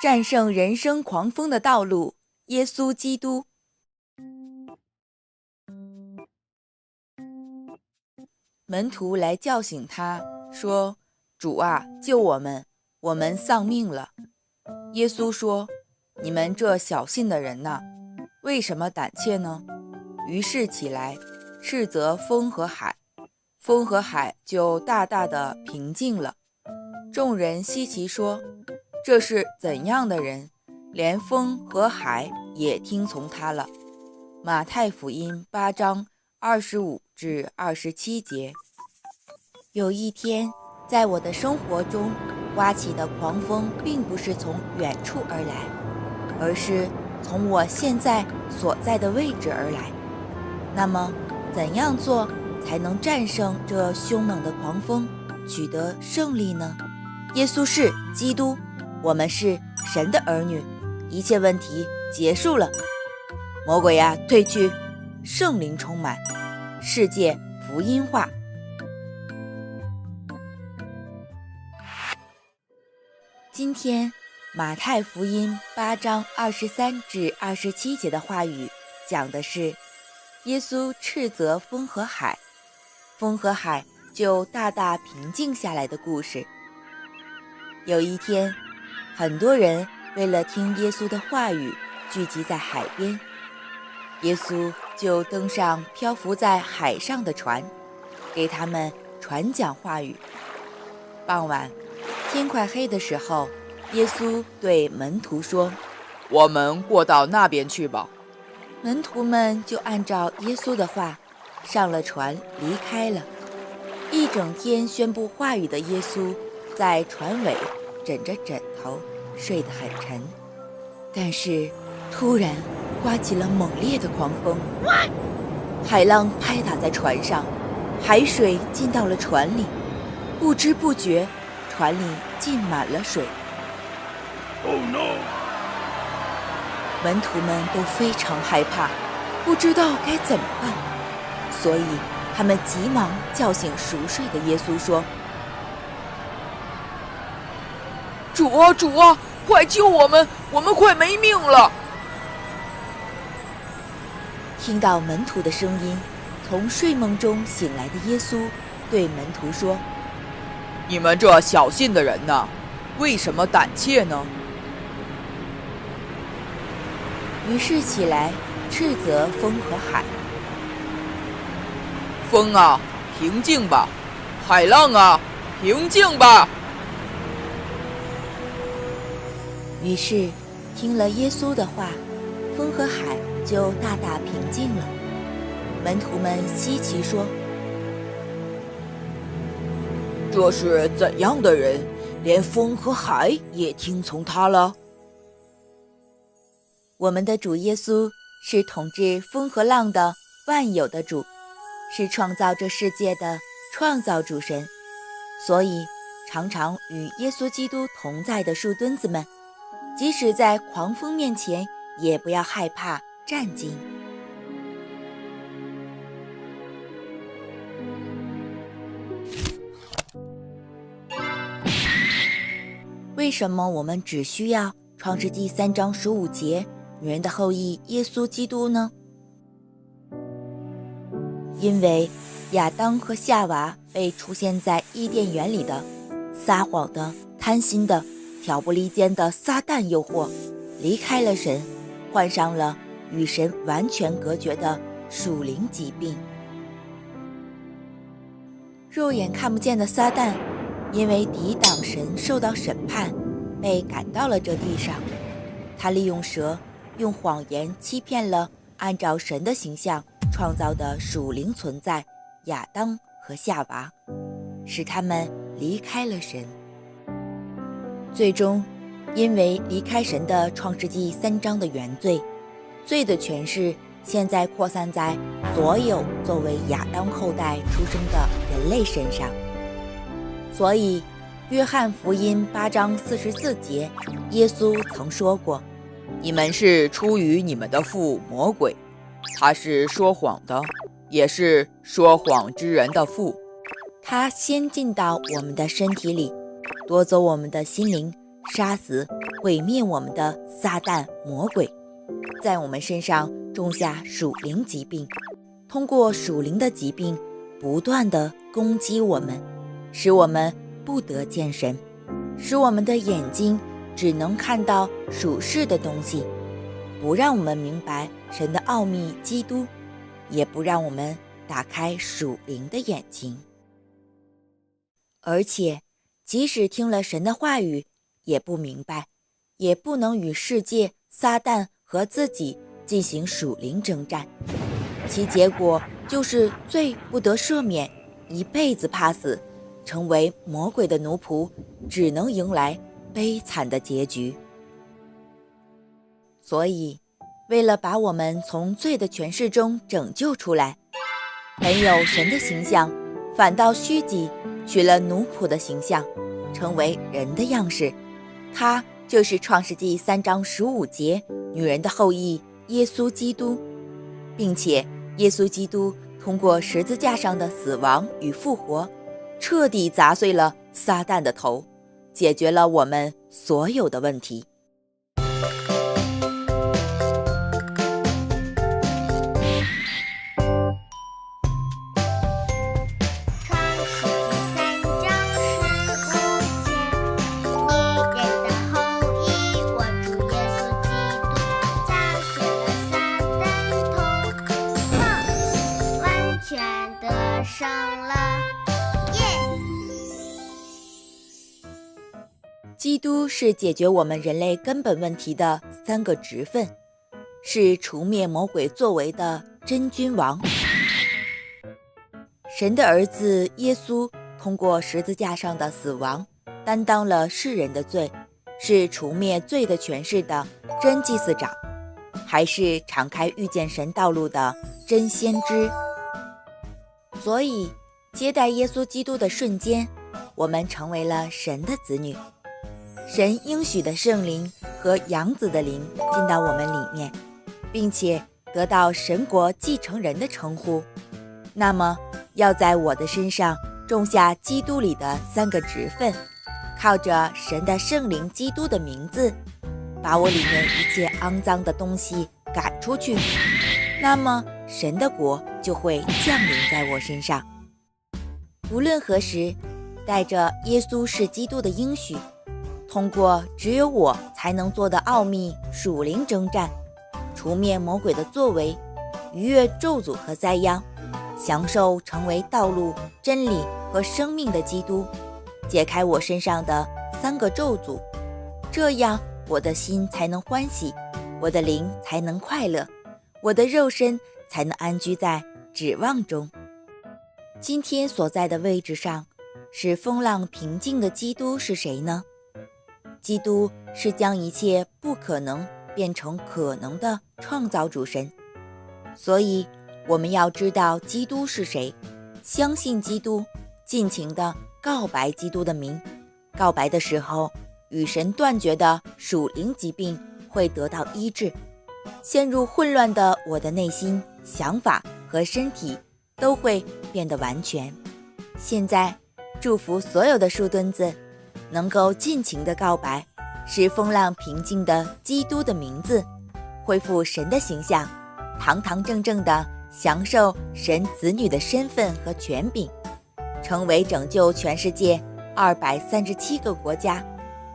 战胜人生狂风的道路，耶稣基督。门徒来叫醒他，说：主啊，救我们，我们丧命了。耶稣说：你们这小信的人哪，为什么胆怯呢？于是起来，斥责风和海，风和海就大大的平静了。众人稀奇说：这是怎样的人，连风和海也听从他了。马太福音8章25至27节。有一天，在我的生活中，刮起的狂风并不是从远处而来，而是从我现在所在的位置而来。那么，怎样做才能战胜这凶猛的狂风，取得胜利呢？耶稣是基督，我们是神的儿女，一切问题结束了。魔鬼呀，退去，圣灵充满，世界福音化。今天马太福音8章23至27节的话语讲的是耶稣斥责风和海，风和海就大大平静下来的故事。有一天，很多人为了听耶稣的话语聚集在海边，耶稣就登上漂浮在海上的船，给他们传讲话语。傍晚，天快黑的时候，耶稣对门徒说：我们过到那边去吧。门徒们就按照耶稣的话上了船离开了。一整天宣布话语的耶稣在船尾枕着枕头睡得很沉，但是突然刮起了猛烈的狂风，海浪拍打在船上，海水进到了船里，不知不觉船里浸满了水。Oh no！ 门徒们都非常害怕，不知道该怎么办，所以他们急忙叫醒熟睡的耶稣说：主啊，主啊，快救我们，我们快没命了。听到门徒的声音，从睡梦中醒来的耶稣对门徒说：你们这小信的人哪，为什么胆怯呢？于是起来斥责风和海。风啊，平静吧；海浪啊，平静吧。于是听了耶稣的话，风和海就大大平静了。门徒们稀奇说：这是怎样的人，连风和海也听从他了？我们的主耶稣是统治风和浪的万有的主，是创造这世界的创造主神。所以常常与耶稣基督同在的树墩子们，即使在狂风面前也不要害怕战惊。为什么我们只需要创世纪3章15节女人的后裔耶稣基督呢？因为亚当和夏娃被出现在伊甸园里的撒谎的、贪心的、挑拨离间的撒旦诱惑，离开了神，患上了与神完全隔绝的属灵疾病。肉眼看不见的撒旦，因为抵挡神受到审判，被赶到了这地上。他利用蛇，用谎言欺骗了按照神的形象创造的属灵存在亚当和夏娃，使他们离开了神。最终因为离开神的创世纪3章的原罪，罪的权势现在扩散在所有作为亚当后代出生的人类身上。所以约翰福音8章44节，耶稣曾说过：你们是出于你们的父魔鬼，他是说谎的，也是说谎之人的父。他先进到我们的身体里，夺走我们的心灵，杀死、毁灭我们的撒旦魔鬼，在我们身上种下属灵疾病，通过属灵的疾病不断地攻击我们，使我们不得见神，使我们的眼睛只能看到属世的东西，不让我们明白神的奥秘基督，也不让我们打开属灵的眼睛。而且即使听了神的话语，也不明白，也不能与世界、撒旦和自己进行属灵征战，其结果就是罪不得赦免，一辈子怕死，成为魔鬼的奴仆，只能迎来悲惨的结局。所以为了把我们从罪的权势中拯救出来，本有神的形象，反倒虚己，取了奴仆的形象，成为人的样式。他就是创世纪3章15节女人的后裔耶稣基督，并且耶稣基督通过十字架上的死亡与复活，彻底砸碎了撒旦的头，解决了我们所有的问题。基督是解决我们人类根本问题的3个职分，是除灭魔鬼作为的真君王。神的儿子耶稣通过十字架上的死亡，担当了世人的罪，是除灭罪的权势的真祭司长，还是敞开遇见神道路的真先知。所以接待耶稣基督的瞬间，我们成为了神的子女，神应许的圣灵和养子的灵进到我们里面，并且得到神国继承人的称呼。那么要在我的身上种下基督里的3个职分，靠着神的圣灵基督的名字，把我里面一切肮脏的东西赶出去，那么神的国就会降临在我身上。无论何时，带着耶稣是基督的应许，通过只有我才能做的奥秘属灵征战，除灭魔鬼的作为，逾越咒诅和灾殃，享受成为道路、真理和生命的基督，解开我身上的3个咒诅，这样我的心才能欢喜，我的灵才能快乐，我的肉身才能安居在指望中。今天所在的位置上，使风浪平静的基督是谁呢？基督是将一切不可能变成可能的创造主神。所以我们要知道基督是谁，相信基督，尽情地告白基督的名。告白的时候，与神断绝的属灵疾病会得到医治，陷入混乱的我的内心、想法和身体都会变得完全。现在祝福所有的树墩子能够尽情的告白，使风浪平静的基督的名字，恢复神的形象，堂堂正正的享受神子女的身份和权柄，成为拯救全世界237个国家，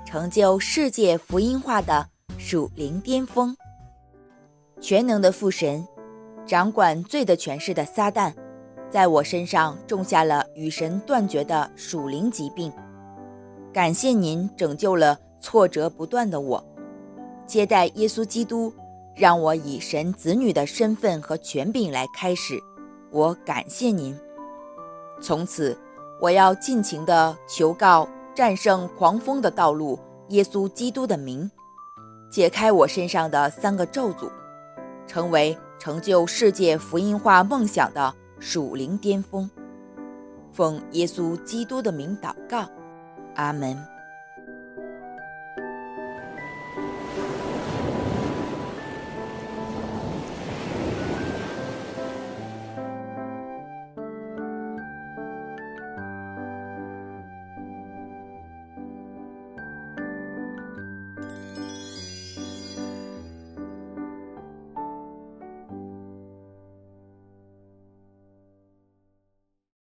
成就世界福音化的属灵巅峰。全能的父神，掌管罪的权势的撒旦，在我身上种下了与神断绝的属灵疾病。感谢您拯救了挫折不断的我，接待耶稣基督，让我以神子女的身份和权柄来开始。我感谢您。从此我要尽情地求告战胜狂风的道路耶稣基督的名，解开我身上的3个咒诅，成为成就世界福音化梦想的属灵巅峰。奉耶稣基督的名祷告，阿们。